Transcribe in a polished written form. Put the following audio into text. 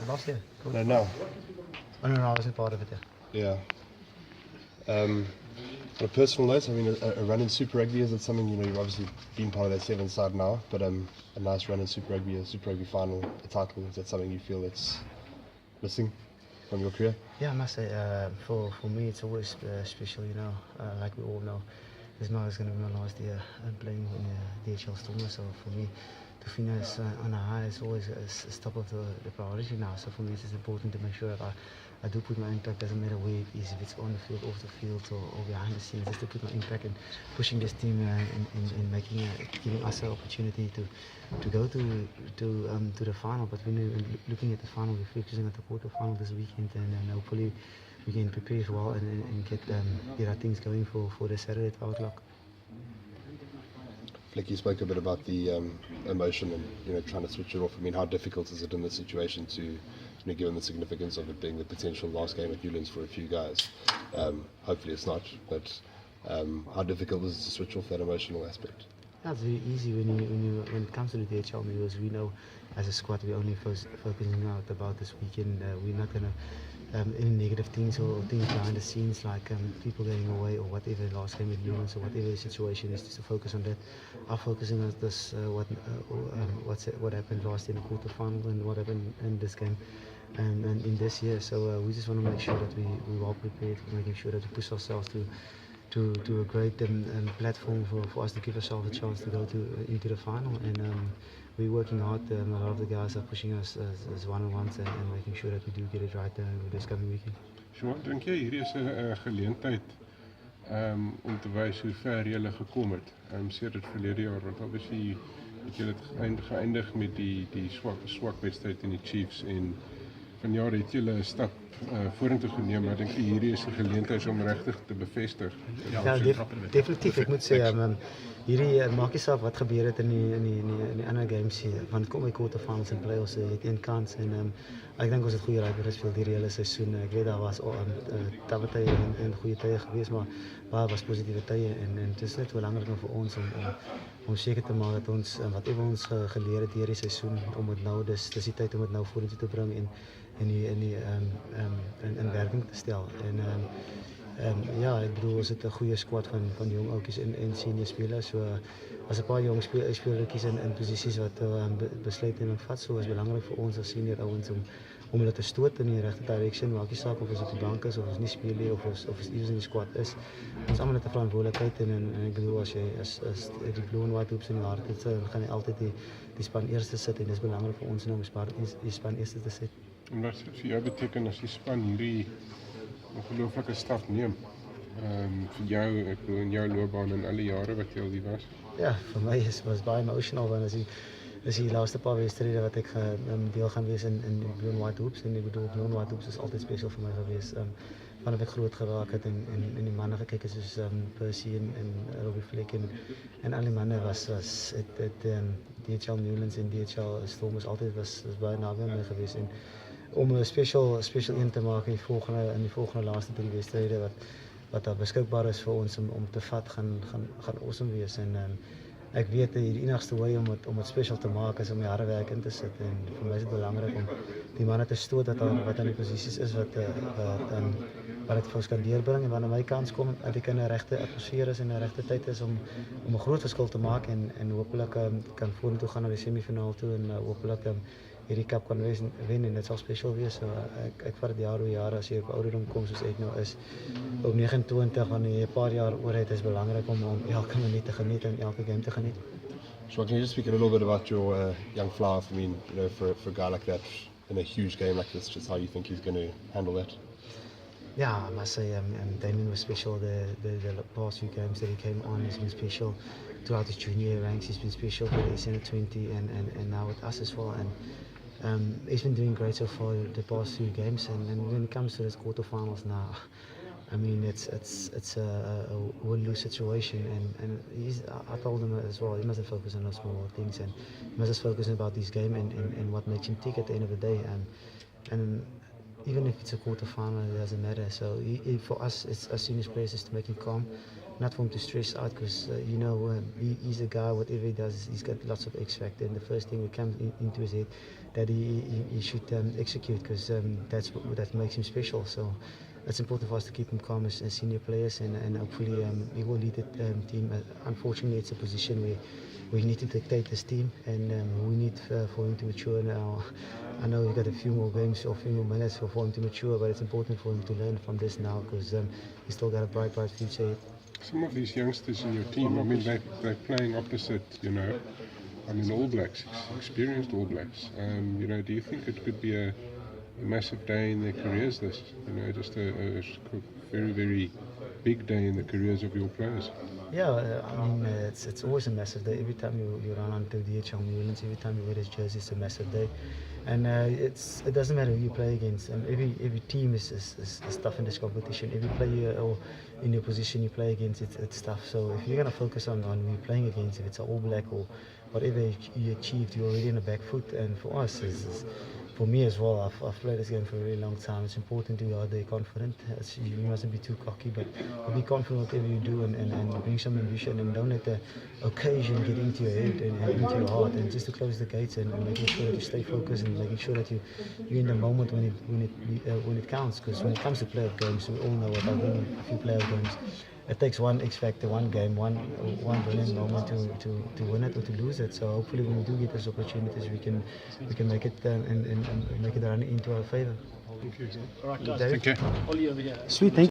Last year? No, no. Oh no, I wasn't part of it. Yeah. On a personal note, I mean, a run in Super Rugby, is it something, you've obviously been part of that 7 side now, but a nice run in Super Rugby, a Super Rugby final, a title, is that something you feel that's missing from your career? Yeah, I must say, for me it's always special, like we all know. This now is going to be my last year playing in the DHL Stormers, so for me to finish on a high is always a top of the priority now. So for me it's important to make sure that I do put my impact, doesn't matter where it is, if it's on the field, off the field, or behind the scenes, just to put my impact in pushing this team in making giving us an opportunity to go to the final. But when we're looking at the final, we're focusing at the quarter final this weekend, and hopefully we can prepare as well and get our things going for the Saturday at 12 o'clock. Flick, you spoke a bit about the emotion and trying to switch it off. I mean, how difficult is it in this situation to, given the significance of it being the potential last game at Newlands for a few guys? Hopefully it's not, but how difficult is it to switch off that emotional aspect? Yeah, it's very easy when it comes to the DHL, because we know as a squad we're only focusing out about this weekend. We're not going to any negative things or things behind the scenes like people getting away or whatever, last game at Newlands or whatever the situation is, just to focus on that. Our focusing on this what happened last year in the quarterfinal and what happened in this game and in this year. So we just want to make sure that we're well prepared, making sure that we push ourselves to a great platform for us to give ourselves a chance to go into the final, and we're working hard. A lot of the guys are pushing us as one-on-ones and making sure that we do get it right this coming weekend. Juan, dink jy hierdie is 'n geleentheid om te wys hoe ver julle gekom het sedert verlede jaar, want obviously het julle geëindig met die swak wedstryd in die Chiefs, en vanjaar het julle 'n stap vorentoe geneem, maar dink jy hierdie is 'n geleentheid om regtig te bevestig? Ja, definitief. Ek moet sê hierdie maak nie saak wat gebeur het in die ander games hier, want kom by quarterfinals en playoffs, jy het een kans, en ek dink ons het goeie rugby gespeel die hele seisoen. Ek weet daar was talle tye en goeie tye geweest, maar daar was positiewe tye, en dit is net belangrik vir ons om seker te maak dat ons whatever ons geleer het hierdie seisoen, om dit nou dis die tyd om dit nou vorentoe te bring en in werking te stel. Ja, ek bedoel, ons het 'n goeie squad van jong ouetjies en senior spelers, so as 'n paar jong spelertjies in posisies wat besluitneming vat, so is belangrik vir ons as senior ouens om hulle te stoot in die regte direction. Maak nie saak of ons op die bank is of ons nie speel nie of ons iewers in die squad is. Ons almal het 'n verantwoordelikheid, en ek bedoel, as jy as die blue and white hoops in die hart het, dan gaan jy altyd die span eerste sit, en dis belangrik vir ons om die span eerste te sit. En wat vir jou beteken as die span hierdie ongelooflike stap neem vir jou, ek bedoel, in jou loopbaan en al die jare wat jy al hier was? Ja, vir my was baie emotional, want as die laaste paar wedstryde wat ek deel gaan wees in die blue and white hoops, en ek bedoel, blue and white hoops is altyd special vir my gewees, vanaf ek groot geraak het en die manne gekyk het soos Percy en Robbie Fleck en al die manne was DHL Newlands en DHL Stormers altyd was baie naby aan my gewees, en om 'n special een te maak in die volgende laaste 3 wedstryde wat daar beskikbaar is vir ons om te vat, gaan awesome wees, en ek weet die enigste way om het special te maak is om die harde werk in te sit, en vir my is dit belangrik om die manne te stoot wat aan die posisies is wat dit vir ons kan deurbring, en wanneer my kans kom dat ek in 'n regte atmosfeer is en 'n regte tyd is om 'n groot verskil te maak en hopelik kan vorentoe gaan na die semifinaal toe, en hopelik hierdie cup kan wen, en dit sal special wees. So ek vat dit jaar oor jaar, as jy op ouderdom kom soos ek nou is op 29, wanneer jy 'n paar jaar oor het, is belangrik om elke minuut te geniet en elke game te geniet. So can you just speak a little bit about your young flower? I mean, for a guy like that in a huge game like this, just how you think he's going to handle that? Yeah, I must say Damien was special. The past few games that he came on, he's been special throughout his junior ranks. He's been special for the SN 20 and now with us as well. And he's been doing great so far the past few games. And when it comes to this quarterfinals now, I mean it's a win-lose situation. And I told him as well, he mustn't focus on those small things, and he must just focus about this game and what makes him tick at the end of the day. And even if it's a quarterfinal, it doesn't matter. So for us, it's as senior players, is to make him calm, not for him to stress out, because he's a guy, whatever he does, he's got lots of X factor, and the first thing that comes into his head that he should execute, because that makes him special. So it's important for us to keep him calm as senior players, and hopefully he will lead the team. Unfortunately, it's a position where we need to dictate this team, and we need for him to mature now. I know he's got a few more games or a few more minutes for him to mature, but it's important for him to learn from this now, because he's still got a bright future yet. Some of these youngsters in your team, I mean, they're playing opposite, I mean, All Blacks, experienced All Blacks. Do you think it could be a massive day in their careers, this? Just a very, very big day in the careers of your players? Yeah, I mean, it's always a massive day. Every time you run onto DHL Newlands, every time you wear this jersey, it's a massive day. And it doesn't matter who you play against. Every team is tough in this competition. Every player or in your position you play against, it's tough. So if you're going to focus on who you're playing against, if it's an All Black or whatever you achieved, you're already on the back foot. And for us, for me as well, I've played this game for a really long time. It's important to be out there confident. You mustn't be too cocky, but be confident whatever you do, and bring some ambition, and don't let the occasion get into your head and into your heart, and just to close the gates and making sure that you stay focused and making sure that you're in the moment when it counts. Because when it comes to playoff games, we all know what I've been in a few playoff games. It takes one X factor, one game, one brilliant moment to win it or to lose it. So hopefully, when we do get those opportunities, we can make it and make it run into our favour. Thank you. All right, guys. David? Thank you. Ollie over here. Sweet, thank you.